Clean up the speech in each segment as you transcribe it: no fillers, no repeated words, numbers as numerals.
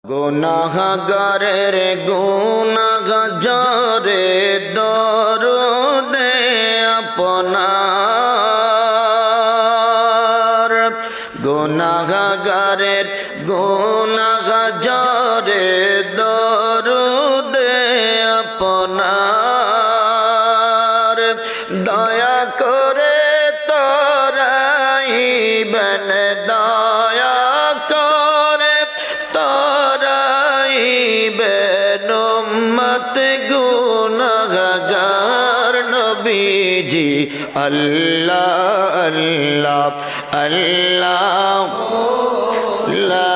গুনাহগারের গুনাহগারে দরুদে আপনার গুনাহগারের গুনাহগারে দরুদে আপনার দয়া করে তরাইবেন দয়া করে তরাইবেন উম্মত গুনাহগার নবীজি আল্লাহ আল্লাহ আল্লাহ লা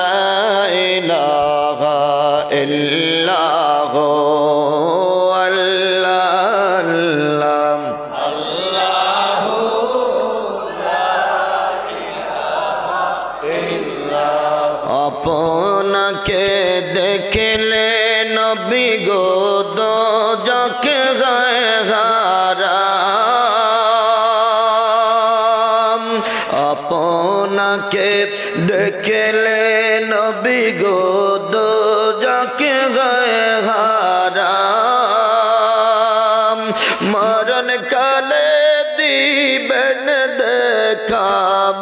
ইলাহা ইল্লাল্লাহ আপনাকে দেখলে নবী গো দোজখ গায়ে হারাম আপনাকে দেখলে নবী গো দোজখ গায়ে হারাম মরণ কালে দিবেন দেখা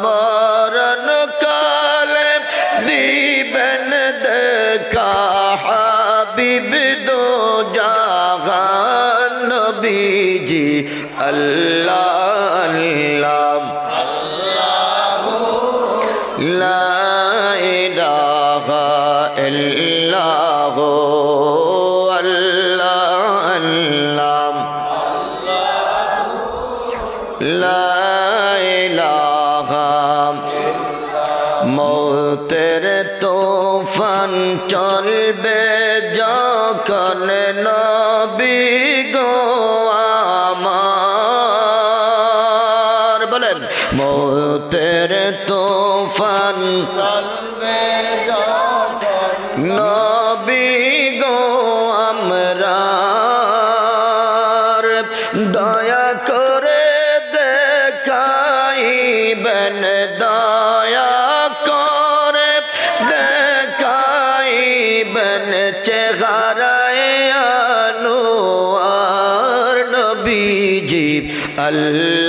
মরণ কালে দিবেন দেখা হাবিব দো জাহান নবীজি আল্লাহ আল্লাহ লা ইলাহা ইল্লাল্লাহ আল্লাহ আল্লাহ লা ইলাহা মৌতের তুফান চলবে যখন নবী গো আমার বলেন মৌতের তুফান চলবে যখন নবী গো আমরার দয়া করে দেখাইবেন দয়া করে দেখাইবেন চেহারায় আনোয়ার নবীজি আল্লাহ